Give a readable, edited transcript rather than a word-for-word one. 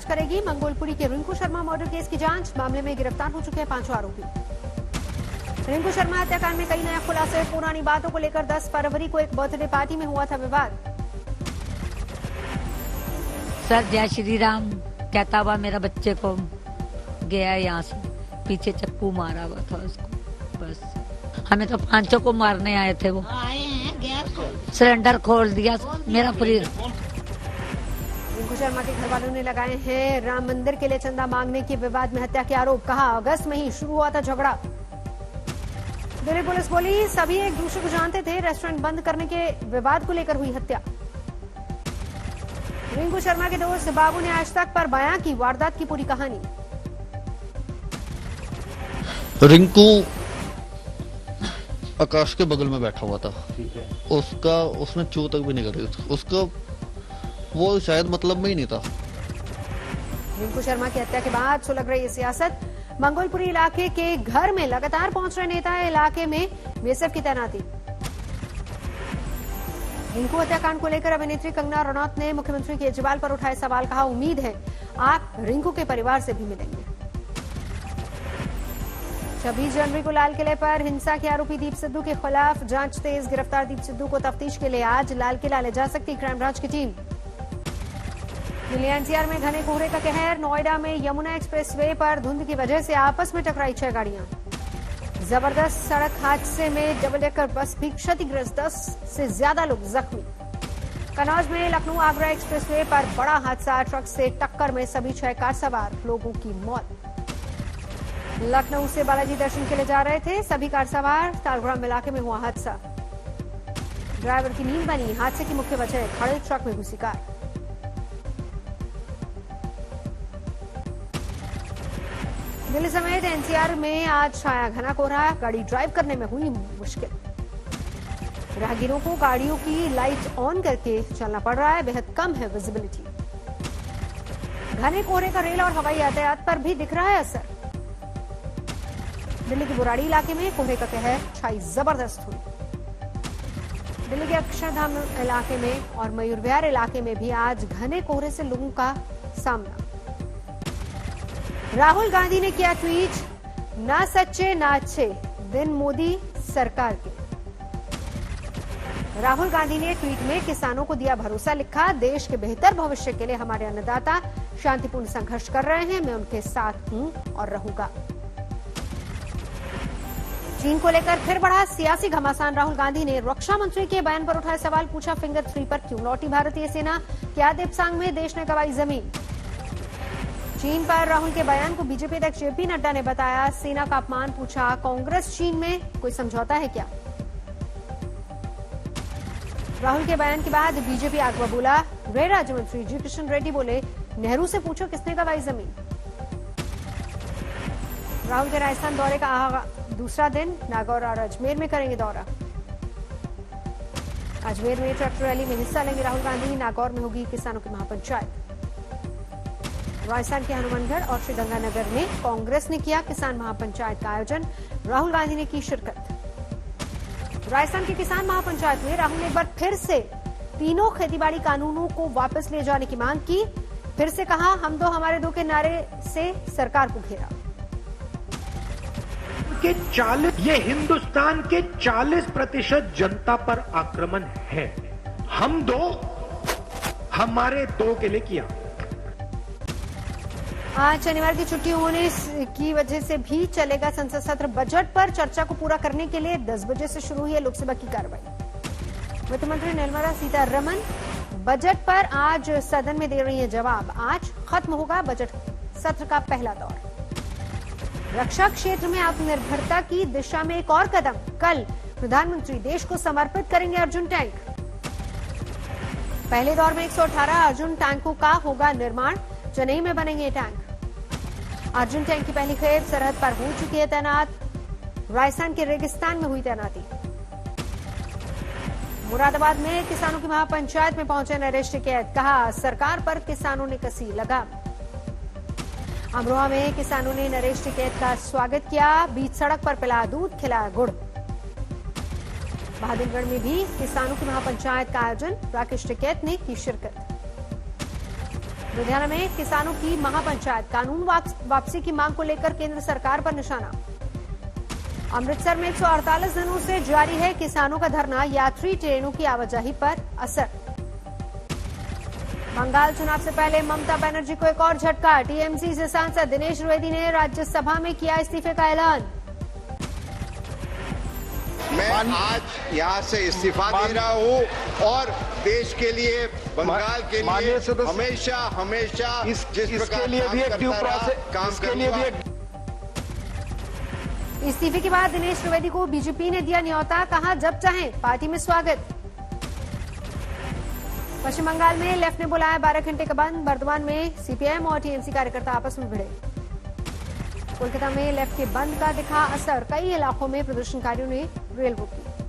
करेगी। मंगोलपुरी के Rinku Sharma murder case की जांच, मामले में गिरफ्तार हो चुके हैं 5 आरोपी। रिंकू शर्मा हत्याकांड में कई नए खुलासे, पुरानी बातों को लेकर 10 फरवरी को एक बर्थडे पार्टी में हुआ था विवाद। सर जय श्री राम कहता हुआ मेरा बच्चे को गया यहाँ से, पीछे चप्पू मारा हुआ था उसको। बस हमें तो 5 को मारने आए थे, वो आए हैं गैस सिलेंडर खोल दिया मेरा फ्री। रिंकू शर्मा के घर वालों ने लगाए हैं राम मंदिर के लिए चंदा मांगने के विवाद में हत्या के आरोप। कहा अगस्त में ही शुरू हुआ था झगड़ा। दिल्ली पुलिस बोली सभी एक दूसरे को जानते थे, रेस्टोरेंट बंद करने के विवाद को लेकर हुई हत्या। रिंकू शर्मा के दोस्त बाबू ने आज तक पर बयां की वारदात की पूरी कहानी। रिंकू आकाश के बगल में बैठा हुआ था, उसने चू तक भी नहीं करी, उसका वो शायद मतलब में ही नहीं था। रिंकू शर्मा की हत्या के बाद सुलग रही सियासत। मंगोलपुरी इलाके के घर में लगातार पहुंच रहे नेता, इलाके में बीएसएफ की तैनाती। रिंकू हत्याकांड को लेकर अभिनेत्री कंगना रनौत ने मुख्यमंत्री केजरीवाल पर उठाए सवाल। कहा उम्मीद है आप रिंकू के परिवार से भी मिलेंगे। 26 जनवरी को लाल किले पर हिंसा के आरोपी दीप सिद्धू के खिलाफ जांच तेज। गिरफ्तार दीप सिद्धू को तफ्तीश के लिए आज लाल किला ले जा सकती क्राइम ब्रांच की टीम। दिल्ली एनसीआर में घने कोहरे का कहर। नोएडा में यमुना एक्सप्रेसवे पर धुंध की वजह से आपस में टकराई 6 गाड़ियां। जबरदस्त सड़क हादसे में डबल डेकर बस भी क्षतिग्रस्त, 10 से ज्यादा लोग जख्मी। कन्नौज में लखनऊ आगरा एक्सप्रेसवे पर बड़ा हादसा, ट्रक से टक्कर में सभी 6 कार सवार लोगों की मौत। लखनऊ से बालाजी दर्शन के लिए जा रहे थे सभी कार सवार, तालग्राम इलाके में हुआ हादसा। ड्राइवर की नींद बनी, हादसे की मुख्य वजह खड़े ट्रक में घुसी कार। दिल्ली समेत एनसीआर में आज छाया घना कोहरा, गाड़ी ड्राइव करने में हुई मुश्किल। राहगीरों को गाड़ियों की लाइट ऑन करके चलना पड़ रहा है, बेहद कम है विजिबिलिटी। घने कोहरे का रेल और हवाई यातायात पर भी दिख रहा है असर। दिल्ली के बुराड़ी इलाके में कोहरे का कहर, छाई जबरदस्त हुई। दिल्ली के अक्षरधाम इलाके में और मयूर विहार इलाके में भी आज घने कोहरे से लोगों का सामना। राहुल गांधी ने किया ट्वीट, ना सच्चे ना अच्छे दिन मोदी सरकार के। राहुल गांधी ने ट्वीट में किसानों को दिया भरोसा, लिखा देश के बेहतर भविष्य के लिए हमारे अन्नदाता शांतिपूर्ण संघर्ष कर रहे हैं, मैं उनके साथ हूं और रहूंगा। चीन को लेकर फिर बढ़ा सियासी घमासान। राहुल गांधी ने रक्षा मंत्री के बयान पर उठाए सवाल, पूछा फिंगर 3 पर क्यों लौटी भारतीय सेना, क्या देपसांग में देश ने गंवाई जमीन। चीन पर राहुल के बयान को बीजेपी अध्यक्ष जेपी नड्डा ने बताया सेना का अपमान, पूछा कांग्रेस चीन में कोई समझौता है क्या। राहुल के बयान के बाद बीजेपी आगवा बोला, गृह राज्य मंत्री जी किशन रेड्डी बोले नेहरू से पूछो किसने गंवाई जमीन। राहुल के राजस्थान दौरे का दूसरा दिन, नागौर और अजमेर में करेंगे दौरा। अजमेर में ट्रैक्टर रैली में हिस्सा लेंगे राहुल गांधी, नागौर में होगी किसानों की महापंचायत। राजस्थान के हनुमानगढ़ और श्रीगंगानगर में कांग्रेस ने किया किसान महापंचायत का आयोजन, राहुल गांधी ने की शिरकत। राजस्थान के किसान महापंचायत में राहुल ने एक बार फिर से तीनों खेतीबाड़ी कानूनों को वापस ले जाने की मांग की। फिर से कहा हम दो हमारे दो के नारे से सरकार को घेरा। ये हिंदुस्तान के 40% जनता पर आक्रमण है। हम दो हमारे दो के लिए किया। आज शनिवार की छुट्टी होने की वजह से भी चलेगा संसद सत्र। बजट पर चर्चा को पूरा करने के लिए 10 बजे से शुरू हुई है लोकसभा की कार्रवाई। वित्त मंत्री निर्मला सीतारमण बजट पर आज सदन में दे रही है जवाब। आज खत्म होगा बजट सत्र का पहला दौर। रक्षा क्षेत्र में आत्मनिर्भरता की दिशा में एक और कदम, कल प्रधानमंत्री देश को समर्पित करेंगे अर्जुन टैंक। पहले दौर में 118 अर्जुन टैंकों का होगा निर्माण, चेन्नई में बनेंगे टैंक। अर्जुन टैंक की पहली खेप सरहद पर हो चुकी है तैनात, राजस्थान के रेगिस्तान में हुई तैनाती। मुरादाबाद में किसानों की महापंचायत में पहुंचे नरेश टिकैत, कहा सरकार पर किसानों ने कसी लगाम। अमरोहा में किसानों ने नरेश टिकैत का स्वागत किया, बीच सड़क पर पिलाया दूध, खिलाया गुड़। बहादुरगढ़ में भी किसानों की महापंचायत का आयोजन, राकेश टिकैत ने की शिरकत। लुधियाना में किसानों की महापंचायत, कानून वापसी की मांग को लेकर केंद्र सरकार पर निशाना। अमृतसर में 148 दिनों से जारी है किसानों का धरना, यात्री ट्रेनों की आवाजाही पर असर। बंगाल चुनाव से पहले ममता बनर्जी को एक और झटका, टीएमसी से सांसद दिनेश त्रिवेदी ने राज्यसभा में किया इस्तीफे का ऐलान। मैं आज यहाँ से इस्तीफा दे रहा हूँ और देश के लिए, बंगाल के लिए हमेशा हमेशा जिस प्रकार लिए भी एक ड्यू प्रोसेस काम के लिए भी एक इस्तीफे के बाद दिनेश त्रिवेदी को बीजेपी ने दिया न्योता, कहा जब चाहें पार्टी में स्वागत। पश्चिम बंगाल में लेफ्ट ने बुलाया 12 घंटे का बंद, बर्दवान में सीपीएम और टीएमसी कार्यकर्ता आपस में भिड़े। कोलकाता में लेफ्ट के बंद का दिखा असर, कई इलाकों में प्रदर्शनकारियों ने रेल रोक दी।